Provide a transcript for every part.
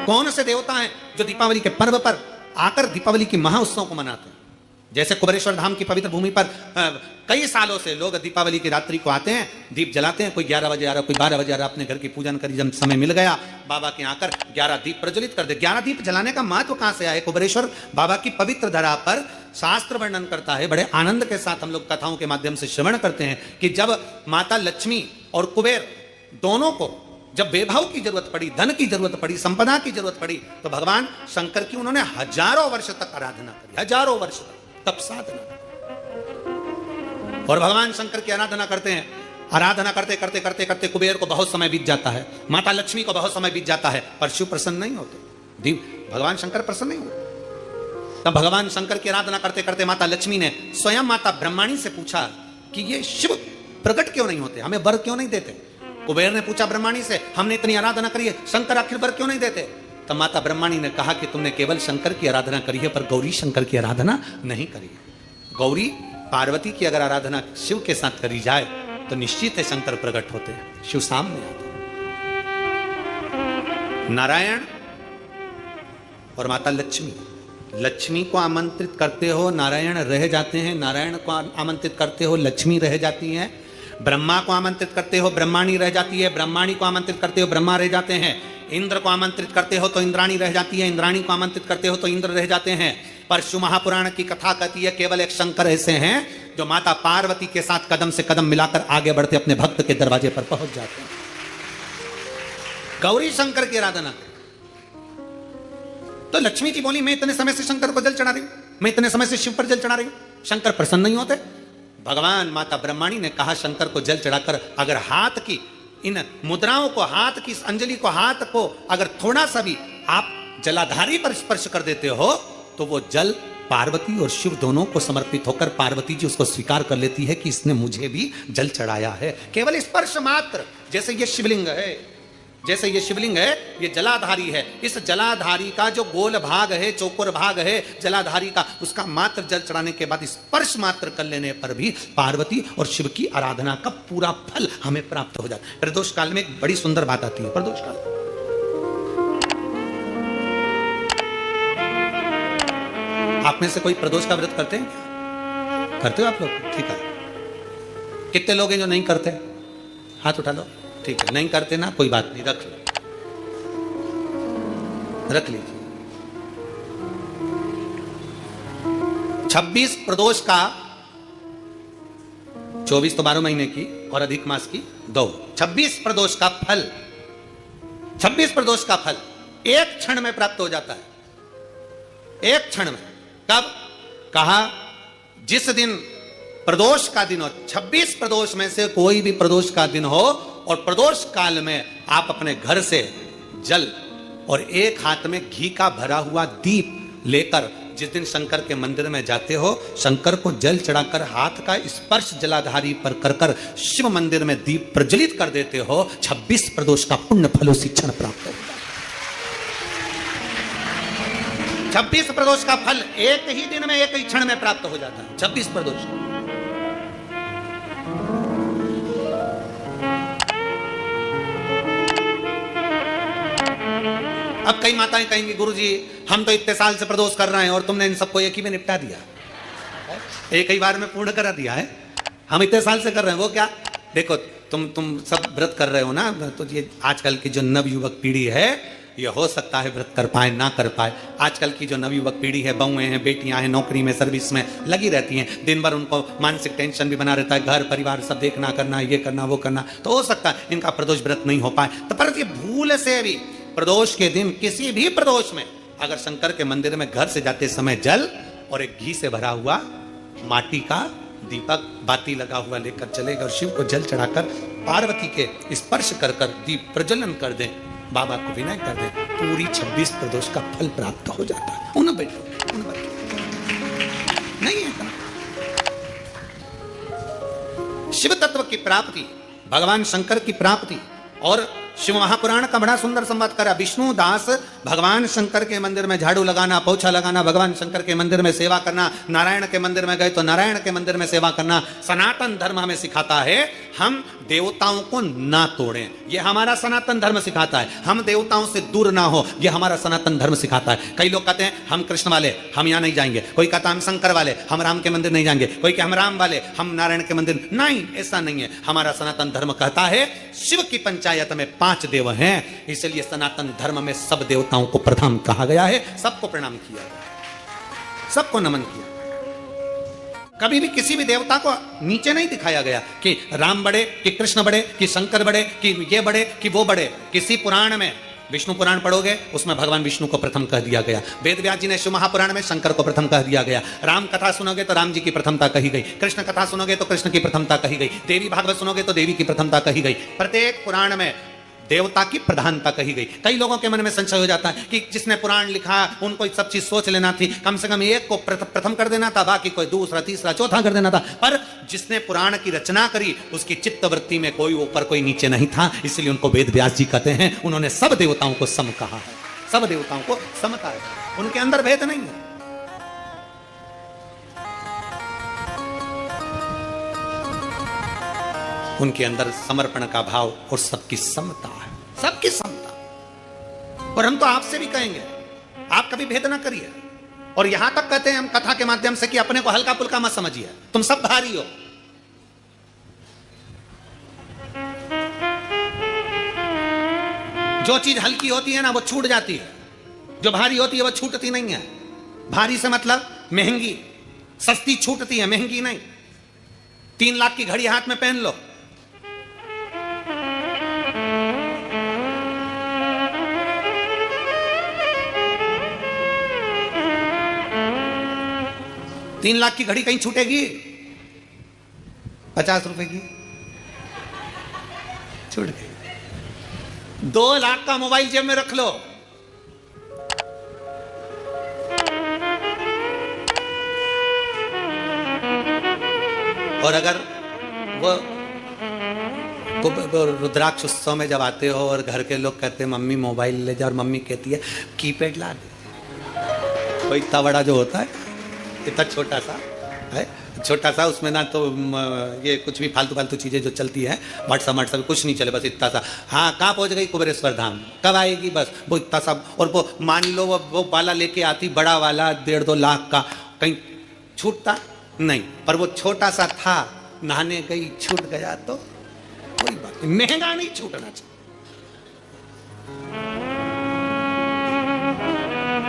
कौन से देवता हैं जो दीपावली के पर्व पर आकर दीपावली की महाउत्सव को मनाते हैं? जैसे कुबेरेश्वर धाम की पवित्र भूमि पर कई सालों से लोग दीपावली की रात्रि को आते हैं, दीप जलाते हैं। कोई 11 बजे आ रहा, कोई 12 बजे आ रहा, अपने घर की पूजन करी, जब समय मिल गया बाबा के आकर 11 दीप प्रज्वलित कर दे। 11 दीप जलाने का महत्व कहां से आया? कुबेरेश्वर बाबा की पवित्र धरा पर शास्त्र वर्णन करता है, बड़े आनंद के साथ हम लोग कथाओं के माध्यम से श्रवण करते हैं कि जब माता लक्ष्मी और कुबेर दोनों को जब वैभव की जरूरत पड़ी, धन की जरूरत पड़ी, संपदा की जरूरत पड़ी, तो भगवान शंकर की उन्होंने हजारों वर्ष तक आराधना करी, हजारों वर्ष तक तप साधना। और भगवान शंकर की आराधना करते हैं, आराधना करते करते करते करते कुबेर को बहुत समय बीत जाता है, माता लक्ष्मी को बहुत समय बीत जाता है, पर शिव प्रसन्न नहीं होते, भगवान शंकर प्रसन्न नहीं होते। तब भगवान शंकर की आराधना करते करते माता लक्ष्मी ने स्वयं माता ब्रह्माणी से पूछा कि ये शिव प्रकट क्यों नहीं होते, हमें वर क्यों नहीं देते? कुबेर ने पूछा ब्रह्माणी से, हमने इतनी आराधना करी है, शंकर आखिर वर क्यों नहीं देते? तब माता ब्रह्माणी ने कहा कि तुमने केवल शंकर की आराधना करी है, पर गौरी शंकर की आराधना नहीं करी है। गौरी पार्वती की अगर आराधना शिव के साथ करी जाए तो निश्चित है शंकर प्रकट होते हैं, शिव सामने आते हैं। नारायण और माता लक्ष्मी, लक्ष्मी को आमंत्रित करते हो नारायण रह जाते हैं, नारायण को आमंत्रित करते हो लक्ष्मी रह जाती है, ब्रह्मा को आमंत्रित करते हो ब्रह्माणी रह जाती है, ब्रह्माणी को आमंत्रित करते हो ब्रह्मा रह जाते हैं, इंद्र को आमंत्रित करते हो तो इंद्राणी रह जाती है, इंद्राणी को आमंत्रित करते हो तो इंद्र रह जाते हैं। पर शिव महापुराण की कथा कहती है केवल एक शंकर ऐसे हैं जो माता पार्वती के साथ कदम से कदम मिलाकर आगे बढ़ते अपने भक्त के दरवाजे पर पहुंच जाते हैं। गौरी शंकर की आराधना। तो लक्ष्मी जी बोली मैं इतने समय से शंकर को जल चढ़ा रही हूं, मैं इतने समय से शिव पर जल चढ़ा रही हूं, शंकर प्रसन्न नहीं होते? भगवान माता ब्रह्माणी ने कहा शंकर को जल चढ़ाकर अगर हाथ की इन मुद्राओं को, हाथ की अंजलि को, हाथ को अगर थोड़ा सा भी आप जलाधारी पर स्पर्श कर देते हो तो वो जल पार्वती और शिव दोनों को समर्पित होकर पार्वती जी उसको स्वीकार कर लेती है कि इसने मुझे भी जल चढ़ाया है। केवल स्पर्श मात्र, जैसे ये शिवलिंग है, जैसे ये शिवलिंग है, ये जलाधारी है, इस जलाधारी का जो गोल भाग है, चौकोर भाग है जलाधारी का, उसका मात्र जल चढ़ाने के बाद स्पर्श मात्र कर लेने पर भी पार्वती और शिव की आराधना का पूरा फल हमें प्राप्त हो जाता है। प्रदोष काल में एक बड़ी सुंदर बात आती है। प्रदोष काल आप में से कोई प्रदोष का व्रत करते हैं? करते हो आप लोग? ठीक है। कितने लोग हैं जो नहीं करते? हाथ उठा लो। ठीक है, नहीं करते ना, कोई बात नहीं, रख लो, रख लीजिए। 26 प्रदोष का, 24 तो 12 महीने की और अधिक मास की 2, 26 प्रदोष का फल, 26 प्रदोष का फल एक क्षण में प्राप्त हो जाता है। एक क्षण में। कब? कहा जिस दिन प्रदोष का दिन हो, 26 प्रदोष में से कोई भी प्रदोष का दिन हो और प्रदोष काल में आप अपने घर से जल और एक हाथ में घी का भरा हुआ दीप लेकर जिस दिन शंकर के मंदिर में जाते हो, शंकर को जल चढ़ाकर हाथ का स्पर्श जलाधारी पर कर कर शिव मंदिर में दीप प्रज्वलित कर देते हो, 26 प्रदोष का पुण्य फल उसी क्षण प्राप्त होता है। 26 प्रदोष का फल एक ही दिन में, एक ही क्षण में प्राप्त हो जाता है। 26 प्रदोष। अब कई माताएं कहेंगी गुरुजी हम तो इतने साल से प्रदोष कर रहे हैं और तुमने इन सबको एक ही में निपटा दिया, एक ही बार में पूर्ण करा दिया है। हम इतने साल से कर रहे हैं, वो क्या? देखो तुम सब व्रत कर रहे हो ना, तो ये आजकल की जो नवयुवक पीढ़ी है ये हो सकता है व्रत कर पाए ना कर पाए। आजकल की जो नवयुवक पीढ़ी है, बहुएं हैं, बेटियां हैं, नौकरी में, सर्विस में लगी रहती हैं, दिन भर उनको मानसिक टेंशन भी बना रहता है, घर परिवार सब देखना, करना, ये करना, वो करना, तो हो सकता है इनका प्रदोष व्रत नहीं हो पाए। तो पर ये भूल से भी प्रदोष के दिन, किसी भी प्रदोष में अगर शंकर के मंदिर में घर से जाते समय जल और एक घी से भरा हुआ माटी का दीपक बाती लगा हुआ लेकर चलेगा और शिव को जल चढ़ाकर पार्वती के स्पर्श कर कर दीप प्रज्वलन कर दें, बाबा को विनय कर दे, पूरी 26 प्रदोष का फल प्राप्त हो जाता है। उन्हें बैठो, उन्हें बैठो। नहीं है शिव तत्व की प्राप्ति, भगवान शंकर की प्राप्ति और शिव महापुराण का बड़ा सुंदर संवाद करा। विष्णु दास भगवान शंकर के मंदिर में झाड़ू लगाना, पोछा लगाना, भगवान शंकर के मंदिर में सेवा करना, नारायण के मंदिर में गए तो नारायण के मंदिर में सेवा करना। सनातन धर्म हमें सिखाता है हम देवताओं को ना तोड़ें, ये हमारा सनातन धर्म सिखाता है। हम देवताओं से दूर ना हो, ये हमारा सनातन धर्म सिखाता है। कई लोग कहते हैं हम कृष्ण वाले हम यहाँ नहीं जाएंगे, कोई कहता हम शंकर वाले हम राम के मंदिर नहीं जाएंगे, कोई कहता हम राम वाले हम नारायण के मंदिर। नहीं, ऐसा नहीं है। हमारा सनातन धर्म कहता है शिव की पंचायत में 5 देव हैं, इसलिए सनातन धर्म में सब देवताओं को प्रथम कहा गया है, सबको प्रणाम किया गया, सबको नमन किया। कभी भी किसी भी देवता को नीचे नहीं दिखाया गया कि राम बड़े, कि कृष्ण बड़े, कि शंकर बड़े, कि ये बड़े, कि वो बड़े। किसी पुराण में, विष्णु पुराण पढ़ोगे उसमें भगवान विष्णु को प्रथम कह दिया गया। वेद व्यास जी ने शिव महापुराण में शंकर को प्रथम कह दिया गया। राम कथा सुनोगे तो राम जी की प्रथमता कही गई, कृष्ण कथा सुनोगे तो कृष्ण की प्रथमता कही गई, देवी भागवत सुनोगे तो देवी की प्रथमता कही गई। प्रत्येक पुराण में देवता की प्रधानता कही गई। कई लोगों के मन में संशय हो जाता है कि जिसने पुराण लिखा उनको सब चीज सोच लेना थी, कम से कम एक को प्रथम कर देना था, बाकी कोई दूसरा तीसरा चौथा कर देना था। पर जिसने पुराण की रचना करी उसकी चित्तवृत्ति में कोई ऊपर कोई नीचे नहीं था, इसलिए उनको वेद व्यास जी कहते हैं उन्होंने सब देवताओं को सम कहा है, सब देवताओं को समता है, उनके अंदर भेद नहीं है। उनके अंदर समर्पण का भाव और सबकी समता है, सबकी समता। और हम तो आपसे भी कहेंगे आप कभी भेद ना करिए। और यहां तक कहते हैं हम कथा के माध्यम से कि अपने को हल्का पुल्का मत समझिए, तुम सब भारी हो। जो चीज हल्की होती है ना वो छूट जाती है, जो भारी होती है वो छूटती नहीं है। भारी से मतलब महंगी, सस्ती छूटती है, महंगी नहीं। 3 लाख की घड़ी हाथ में पहन लो, तीन लाख की घड़ी कहीं छूटेगी? 50 रुपए की छूट गई। 2 लाख का मोबाइल जेब में रख लो, और अगर वो रुद्राक्ष उत्सव में जब आते हो और घर के लोग कहते हैं मम्मी मोबाइल ले जा, और मम्मी कहती है कीपैड ला दे। कोई इतना बड़ा जो होता है, इतना छोटा सा है, छोटा सा, उसमें ना तो ये कुछ भी फालतू चीजें जो चलती है, व्हाट्सएप कुछ नहीं चले, बस इतना सा। हाँ, कहाँ पहुंच गई कुबेरेश्वर धाम, कब आएगी, बस वो इतना सा। और वो मान लो वो वाला लेके आती, बड़ा वाला 1.5-2 लाख का, कहीं छूटता नहीं। पर वो छोटा सा था, नहाने गई छूट गया तो कोई बात नहीं, महंगा नहीं छूटना चाहिए।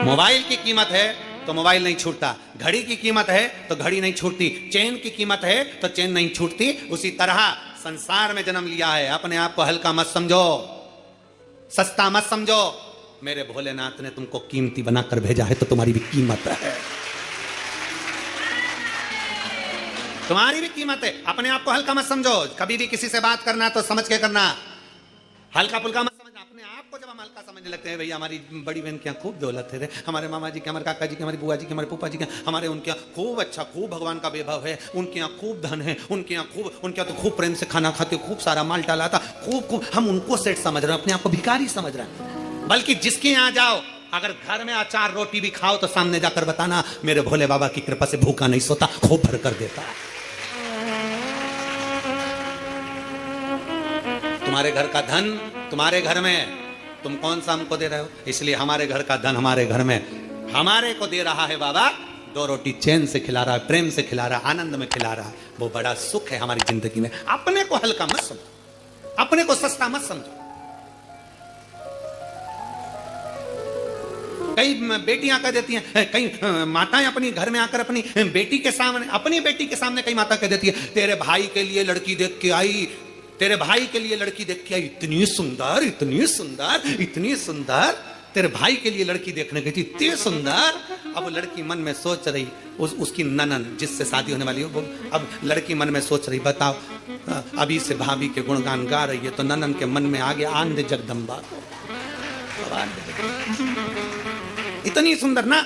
मोबाइल की कीमत है तो मोबाइल नहीं छूटता, घड़ी की कीमत है तो घड़ी नहीं छूटती, चेन की कीमत है तो चेन नहीं छूटती। उसी तरह संसार में जन्म लिया है, अपने आप को हल्का मत समझो, सस्ता मत समझो। मेरे भोलेनाथ ने तुमको कीमती बनाकर भेजा है तो तुम्हारी भी कीमत है, तुम्हारी भी कीमत है। अपने आप को हल्का मत समझो। कभी भी किसी से बात करना तो समझ के करना, हल्का फुल्का मत समझना। अपने आप को जब हम हल्का समझने लगते हैं, भैया हमारी बड़ी बहन के यहाँ खूब दौलत है, हमारे मामा जी के, हमारे काका जी के, हमारी बुआ जी के, हमारे फूफा जी के, हमारे उनके यहाँ खूब अच्छा, खूब भगवान का वैभव है, उनके यहाँ खूब धन है, उनके यहाँ खूब, उनके यहाँ तो खूब प्रेम से खाना खाते, खूब सारा माल डाला था, खूब हम उनको सेठ समझ रहे हैं, अपने आप को भिखारी समझ रहे हैं। बल्कि जिसके यहाँ जाओ, अगर घर में अचार रोटी भी खाओ तो सामने जाकर बताना मेरे भोले बाबा की कृपा से भूखा नहीं सोता, खूब भर कर देता। तुम्हारे घर का धन तुम्हारे घर में, तुम कौन सा हमको दे रहे हो? इसलिए हमारे घर का धन हमारे घर में हमारे को दे रहा है बाबा, 2 रोटी चैन से खिला रहा है, प्रेम से खिला रहा है, आनंद में खिला रहा है, वो बड़ा सुख है हमारी जिंदगी में। अपने को हल्का मत समझो, अपने को सस्ता मत समझो। कई बेटियां कह देती हैं, कई माताएं अपनी घर में आकर अपनी बेटी के सामने कई माता कह देती है, तेरे भाई के लिए लड़की देख के आई, तेरे भाई के लिए लड़की देख के आई, इतनी सुंदर, इतनी सुंदर, इतनी सुंदर, तेरे भाई के लिए लड़की देखने गई थी, इतनी सुंदर। अब लड़की मन में सोच रही, उसकी ननन जिससे शादी होने वाली हो, अब लड़की मन में सोच रही, बताओ अभी से भाभी के गुणगान गा रही है तो ननन के मन में आ गया आंधे जगदम्बा, इतनी सुंदर ना,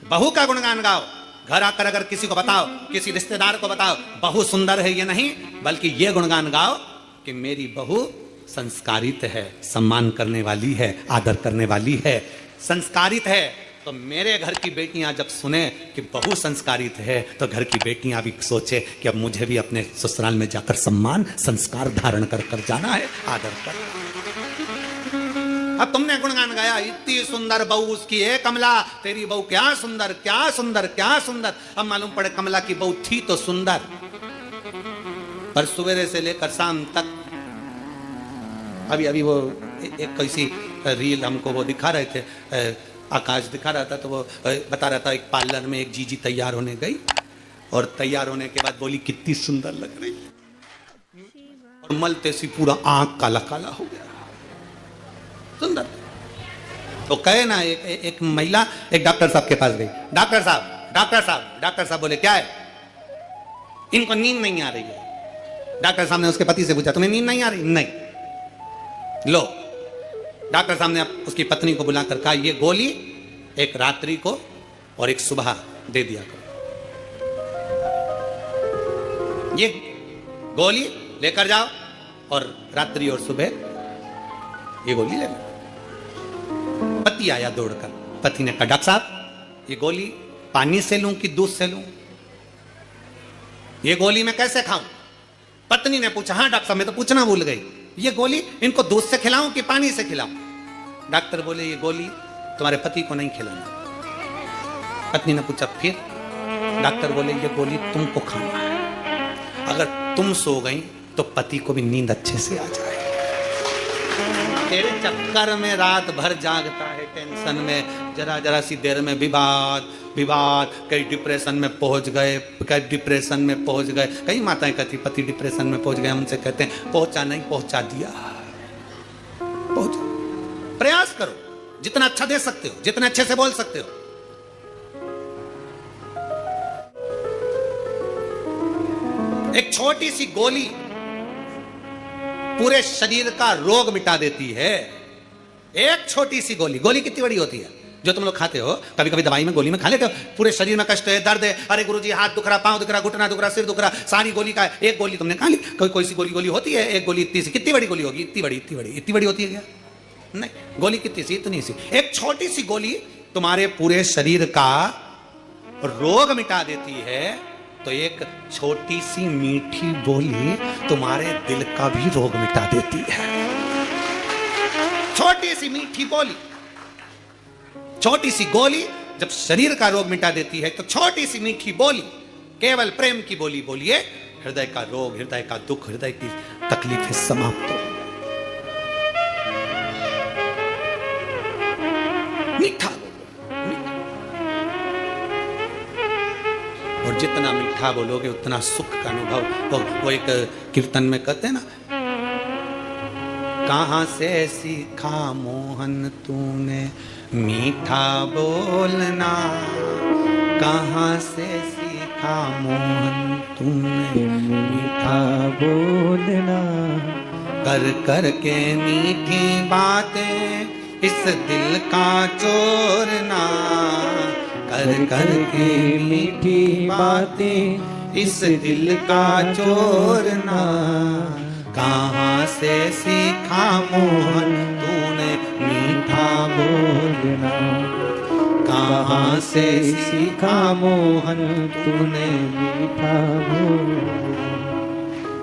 बहू का गुणगान गाओ। घर आकर अगर किसी को बताओ, किसी रिश्तेदार को बताओ बहू सुंदर है, ये नहीं बल्कि ये गुणगान गाओ कि मेरी बहू संस्कारित है, सम्मान करने वाली है, आदर करने वाली है, संस्कारित है, तो मेरे घर की बेटियां जब सुने कि बहू संस्कारित है तो घर की बेटियां भी सोचे कि अब मुझे भी अपने ससुराल में जाकर सम्मान संस्कार धारण कर कर जाना है, आदर कर। अब तुमने गुणगान गाया, इतनी सुंदर बहू उसकी है कमला, तेरी बहू क्या सुंदर क्या सुंदर क्या सुंदर। अब मालूम पड़े कमला की बहू थी तो सुंदर, पर सवेरे से लेकर शाम तक, अभी वो एक कैसी रील हमको वो दिखा रहे थे, आकाश दिखा रहा था, तो वो बता रहा था एक पार्लर में एक जीजी तैयार होने गई और तैयार होने के बाद बोली कितनी सुंदर लग रही, और मलते सी पूरा आंख काला काला हो गया, सुंदर। तो कहे ना एक महिला एक डॉक्टर साहब के पास गई, डॉक्टर साहब बोले क्या है, इनको नींद नहीं आ रही है। डॉक्टर साहब ने उसके पति से पूछा तुम्हें नींद नहीं आ रही? नहीं। लो, डॉक्टर साहब ने उसकी पत्नी को बुलाकर कहा ये गोली एक रात्रि को और एक सुबह दे दिया करो, ये गोली लेकर जाओ और रात्रि और सुबह ये गोली ले लो। पति आया दौड़कर, पति ने कहा डॉक्टर साहब ये गोली पानी से लूं कि दूध से लूं, ये गोली मैं कैसे खाऊं? पत्नी ने पूछा हाँ डॉक्टर साहब मैं तो पूछना भूल गई, ये गोली इनको दूध से खिलाऊं कि पानी से खिलाऊं? डॉक्टर बोले ये गोली तुम्हारे पति को नहीं खिलाना। पत्नी ने पूछा फिर? डॉक्टर बोले ये गोली तुमको खाना है, अगर तुम सो गई तो पति को भी नींद अच्छे से आ जाए। तेरे चक्कर में रात भर जागता है, टेंशन में, जरा जरा सी देर में विवाद, कई डिप्रेशन में पहुंच गए, कई माताएं कहती पति डिप्रेशन में पहुंच गए, हमसे कहते हैं पहुंचा नहीं पहुंचा दिया। पहुंच, प्रयास करो जितना अच्छा दे सकते हो, जितने अच्छे से बोल सकते हो। एक छोटी सी गोली पूरे शरीर का रोग मिटा देती है। एक छोटी सी गोली, गोली कितनी बड़ी होती है जो तुम लोग खाते हो, कभी कभी दवाई में गोली में खा लेते हो, पूरे शरीर में कष्ट है, दर्द है, अरे गुरुजी हाथ दुख रहा, पांव दुख रहा, घुटना दुख रहा, सिर दुख रहा, सारी गोली का एक गोली तुमने खा ली। कोई सी गोली होती है, एक गोली इतनी सी, कितनी बड़ी गोली होगी? इतनी बड़ी होती है क्या? नहीं, गोली कितनी सी? इतनी सी। एक छोटी सी गोली तुम्हारे पूरे शरीर का रोग मिटा देती है, तो एक छोटी सी मीठी बोली तुम्हारे दिल का भी रोग मिटा देती है। छोटी सी मीठी बोली, छोटी सी गोली जब शरीर का रोग मिटा देती है, तो छोटी सी मीठी बोली, केवल प्रेम की बोली बोलिए, हृदय का रोग, हृदय का दुख, हृदय की तकलीफें समाप्त हो। मीठा और जितना मीठा बोलोगे उतना सुख का अनुभव। वो एक कीर्तन में कहते हैं ना, कहां से सीखा मोहन तूने मीठा बोलना, कहां से सीखा मोहन तूने मीठा बोलना, कर कर के मीठी बातें इस दिल का चोरना, कर कर के मीठी बातें इस दिल का चोरना, कहाँ से सीखा मोहन तूने मीठा बोलना, कहाँ से सीखा मोहन तूने मीठा बोलना,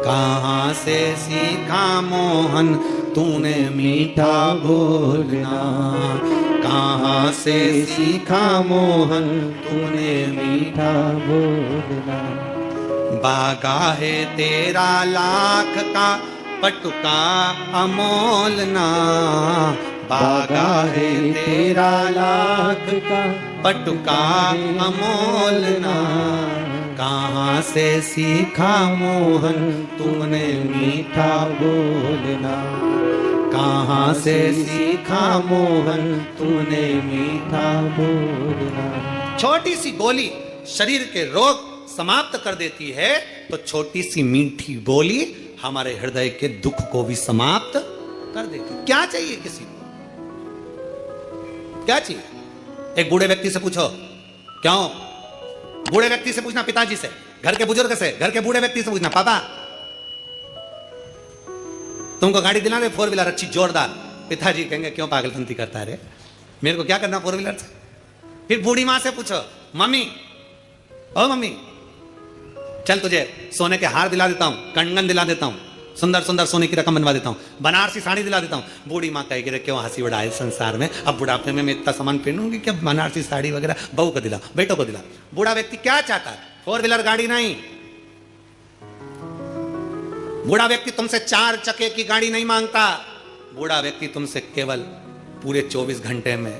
कहाँ से सीखा मोहन तूने मीठा बोलना, कहाँ से सीखा मोहन तूने मीठा बोलना। बागा है तेरा लाख का पटुका अमोलना, बागा है तेरा लाख का पटुका अमोलना, कहाँ से सीखा मोहन तूने मीठा बोलना, कहाँ से सीखा मोहन तूने मीठा बोलना। छोटी सी गोली शरीर के रोग समाप्त कर देती है, तो छोटी सी मीठी बोली हमारे हृदय के दुख को भी समाप्त कर देती। क्या चाहिए किसी को? क्या चाहिए? एक बूढ़े व्यक्ति से पूछो, क्यों? बूढ़े व्यक्ति से पूछना, पिताजी से, घर के बुजुर्ग से, घर के बूढ़े व्यक्ति से पूछना, पापा तुमको गाड़ी दिला दे 4 व्हीलर अच्छी जोरदार, पिताजी कहेंगे क्यों पागलपंती करता है रे, मेरे को क्या करना 4 व्हीलर से। फिर बूढ़ी माँ से पूछो, मम्मी ओ मम्मी चल तुझे सोने के हार दिला देता हूं, कंगन दिला देता हूं, सुंदर सुंदर सोने की रकम बनवा देता हूं, बनारसी साड़ी दिला देता हूं। बूढ़ी माँ कहेगी रे क्यों हंसी उड़ाए संसार में, अब बुढ़ापे में मैं इतना सामान पहनूंगी क्या, बनारसी साड़ी वगैरह बहू को दिला, बेटों को दिला। बूढ़ा व्यक्ति क्या चाहता है, 4 व्हीलर गाड़ी नहीं। बूढ़ा व्यक्ति तुमसे 4 चक्के की गाड़ी नहीं मांगता, बूढ़ा व्यक्ति तुमसे केवल पूरे 24 घंटे में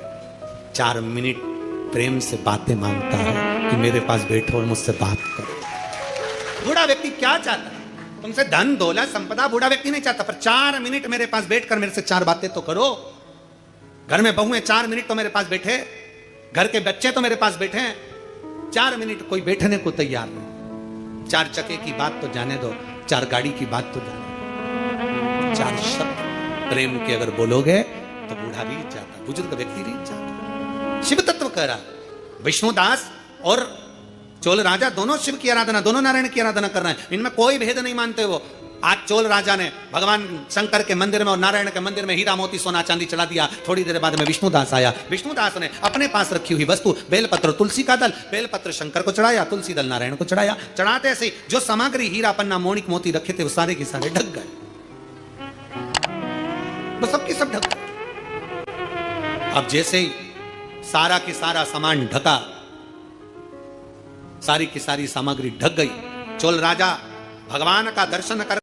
4 मिनट प्रेम से बातें मांगता है कि मेरे पास बैठो और मुझसे बात करो। बूढ़ा व्यक्ति क्या चाहता है, तुमसे धन दौलत संपदा बूढ़ा व्यक्ति नहीं चाहता, पर 4 मिनट मेरे पास बैठकर मेरे से 4 बातें तो करो। घर में बहू है, 4 मिनट तो मेरे पास बैठे, घर के बच्चे तो मेरे पास बैठे, 4 मिनट कोई बैठने को तैयार नहीं। 4 चक्के की बात तो जाने दो, 4 गाड़ी की बात तो जाने दो, 4 शब्द प्रेम के अगर बोलोगे तो बूढ़ा रीझ जाता, बुजुर्ग व्यक्ति रीझ जाता। शिव तत्व कह रहा, विष्णुदास और चोल राजा दोनों शिव की आराधना, दोनों नारायण की आराधना कर रहे हैं, इनमें कोई भेद नहीं मानते वो। आज चोल राजा ने भगवान शंकर के मंदिर में और नारायण के मंदिर में हीरा मोती सोना चांदी चढ़ा दिया। थोड़ी देर बाद में विष्णुदास आया, विष्णुदास ने अपने पास रखी हुई वस्तु बेलपत्र तुलसी का दल, बेलपत्र शंकर को चढ़ाया, तुलसी दल नारायण को चढ़ाया। चढ़ाते से जो सामग्री हीरा पन्ना मोनिक मोती रखे थे वो सारे के सारे ढक गए, वो सबके सब ढक गए। अब जैसे ही सारा की सारा सामान ढका, सारी की सारी सामग्री ढक गई, चोल राजा भगवान का दर्शन कर